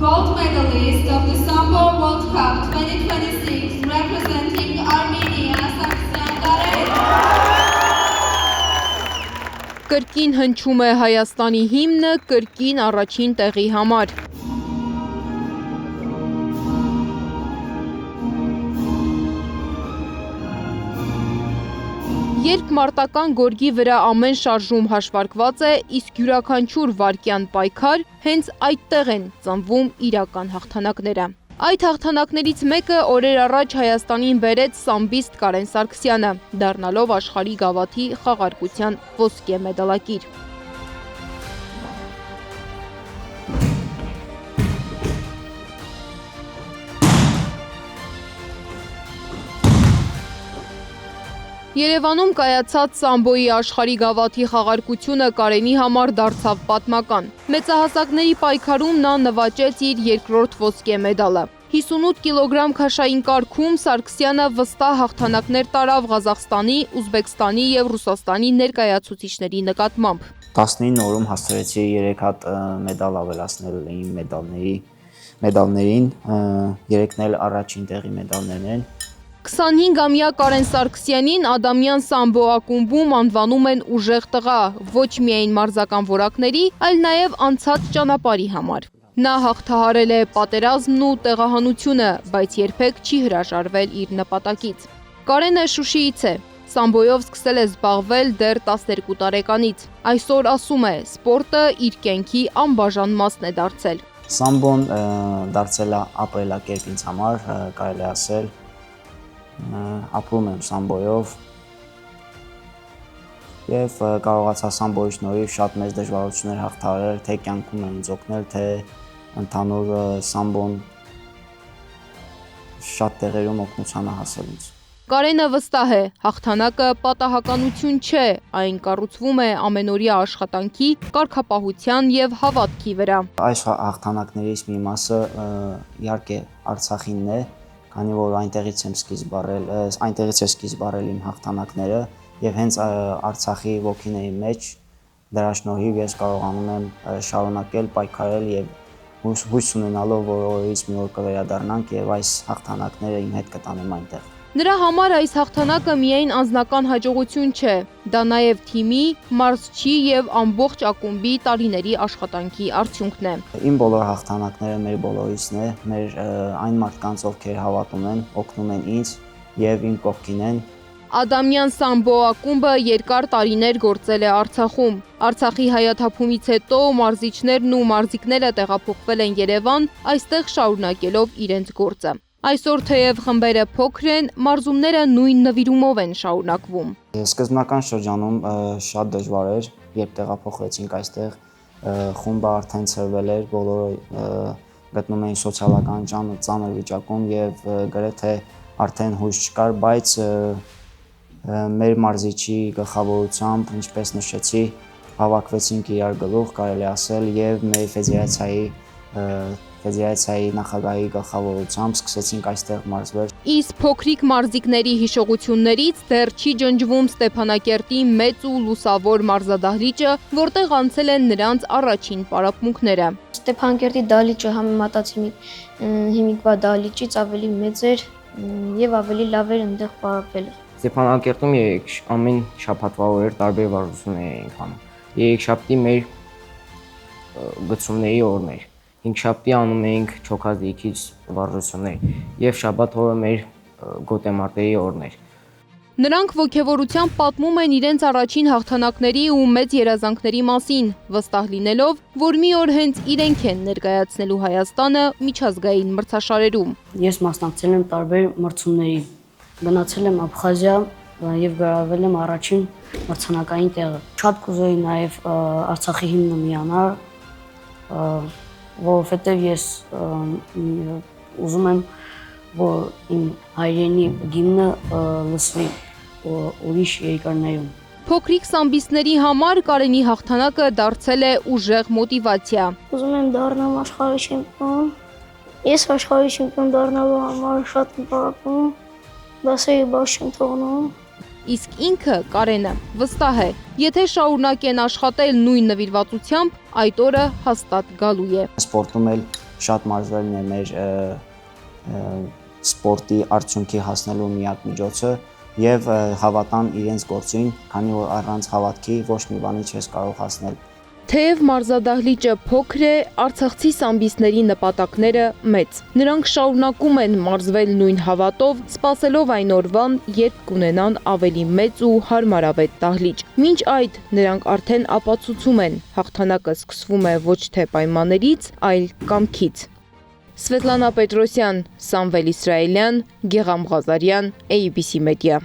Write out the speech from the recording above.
Gold medalist of the Sambo World Cup 2026 representing Armenia, Sargsyan Karen. Կրկին հնչում է Հայաստանի հիմնը, կրկին առաջին տեղի համար։ Երբ մարտական գորգի վրա ամեն շարժում հաշվարկված է, իսկ յուրաքանչյուր վայրկյան պայքար, հենց այդտեղ են ծնվում իրական հաղթանակները։ Այդ հաղթանակներից մեկը օրեր առաջ Հայաստանին բերեց սամբիստ Կարեն Սարգսյանը, դառնալով աշխարհի գավաթի խաղարկության ոսկե մեդալակիր։ Երևանում կայացած սամբոյի աշխարհի գավաթի խաղարկությունը Կարենի համար դարձավ պատմական։ Մեծահասակների պայքարում նա նվաճեց իր երկրորդ ոսկե մեդալը։ 58 կիլոգրամ քաշային կարգում Սարգսյանը վստահ հաղթանակներ տարավ Ղազախստանի, Ուզբեկստանի եւ Ռուսաստանի ներկայացուցիչների նկատմամբ։ 19 օրում հասցրեցի 3 հատ մեդալ ավելացնել իմ մեդալներին, 3-ն էլ առաջին տեղի մեդալներն են։ 25-ամյա Կարեն Սարգսյանին Ադամյան սամբո ակումբում անվանում են ուժեղ տղա, ոչ միայն մարզական որակների, այլ նաև անցած ճանապարհի համար։ Նա հաղթահարել է պատերազմն ու տեղահանությունը, բայց երբեք չի հրաժարվել իր նպատակից։ Կարենը Շուշիից է, սամբոյով սկսել է զբաղվել դեռ 12 տարեկանից։ Այսօր ասում է, սպորտը իր կյանքի անբաժան մասն է դարձել։ Սամբոն դարձել է ապրելակերպ ինձ համար, կարելի ասել։ Ապրում եմ սամբոյով եւ կարողացա սամբոյի շնորհիվ շատ մեծ դժվարություններ հաղթահարել, թե կյանքում եմ օգնել, թե ընդհանուր սամբոն շատ տեղերում օգնության է հասել ինձ։ Կարենը վստահ է, հաղթանակը պատահականություն չէ, այն կառուցվում է ամենօրյա աշխատանքի, կարգապահության եւ հավատքի վրա։ Այս հաղթանակներից մի մասը իհարկե Արցախինն է, քանի որ այնտեղից է սկիզբ առել իմ հաղթանակները եւ հենց Արցախի ոգին է իմ մեջ, դրա շնորհիվ ես կարողանում եմ շարունակել պայքարել եւ հույս ունենալով, որ օրից մի օր կվերադառնանք եւ այս հաղթանակները իմ հետ կտանեմ այնտեղ։ Նրա համար այս հաղթանակը միայն անձնական հաջողություն չէ, դա նաև թիմի, մարզչի եւ ամբողջ ակումբի տարիների աշխատանքի արդյունքն է։ Իմ բոլոր հաղթանակները մեր բոլորիցն է, մեր այն մարդկանց, ովքեր հավատում են, օգնում են ինձ եւ իմ կողքին են։ Ադամյան սամբո ակումբը երկար տարիներ գործել է Արցախում։ Արցախի հայաթափումից հետո մարզիչներն ու մարզիկները տեղափոխվել են Երևան, այստեղ շարունակելով իրենց գործը։ Այսօր թեև խմբերը փոքր են, մարզումները նույն նվիրումով են շարունակվում։ Սկզբնական շրջանում շատ դժվար էր, երբ տեղափոխվեցինք այստեղ, խումբը արդեն ցրվել էր, բոլորը գտնում էին սոցիալական ծանր վիճակում եւ գրեթե արդեն հույս չկար, բայց մեր մարզիչի գլխավորությամբ, ինչպես նշեցի, հավաքվեցինք իրար գլուխ, կարելի ասել, եւ մեր ֆեդերացիայի նախագահի գլխավորությամբ սկսեցինք այստեղ մարզվել։ Իսկ փոքրիկ մարզիկների հիշողություններից դեռ չի ջնջվում Ստեփանակերտի մեծ ու լուսավոր մարզադահլիճը, որտեղ անցել են նրանց առաջին պարապմունքները։ Ստեփանակերտի դահլիճը համեմատած հիմիկվա դահլիճից ավելի մեծ էր եւ ավելի լավ էր այնտեղ պարապելը։ Ստեփանակերտում ամեն շաբաթվա օրեր տարբեր վարժություններ էինք անում։ Երեքշաբթի մեր գծումների օրն էր։ Հինգշաբթի անում էինք չոքազիքից վարժություններ եւ շաբաթ օրը մեր գոտեմարտերի օրն էր։ Նրանք ոգևորությամբ պատմում են իրենց առաջին հաղթանակների ու մեծ երազանքների մասին, վստահ լինելով, որ մի օր հենց իրենք են ներկայացնելու Հայաստանը միջազգային մրցաշարերում։ Ես մասնակցել եմ տարբեր մրցումների, գնացել եմ Աբխազիա եւ գրավել եմ առաջին մրցանակային տեղը։ Շատ կուզեի նաեւ Արցախի հիմնը միանալ, որովհետեւ ես ուզում եմ, որ իմ հայրենի գիմնը լսվի ուրիշ երկրներում։ Փոքրիկ սամբիստների համար Կարենի հաղթանակը դարձել է ուժեղ մոտիվացիա։ Ուզում եմ դառնալ աշխարհի չեմպիոն։ Ես աշխարհի չեմպիոն դառնալու համար շատ եմ պարապում, դասերի բաց չեմ թողնում։ Իսկ ինքը Կարենը վստահ է, եթե շարունակեն աշխատել նույն նվիրվածությամբ, այդ օրը հաստատ գալու է։ Սպորտում էլ շատ մարզվելն է մեր սպորտի արդյունքի հասնելու միակ միջոցը եւ հավատան իրենց գործին, քանի որ առանց հավատքի ոչ մի բանի չես կարող հասնել։ Թեև մարզադահլիճը փոքր է, արցախցի սամբիստների նպատակները մեծ։ Նրանք շարունակում են մարզվել նույն հավատով, սպասելով այն օրվան, երբ կունենան ավելի մեծ ու հարմարավետ դահլիճ։ Մինչ այդ նրանք արդեն ապացուցում են, հաղթանակը սկսվում է ոչ թե պայմաններից, այլ կամքից։ Սվետլանա Պետրոսյան, Սամվել Իսրայելյան, Գեղամ Ղազարյան, ABC Media։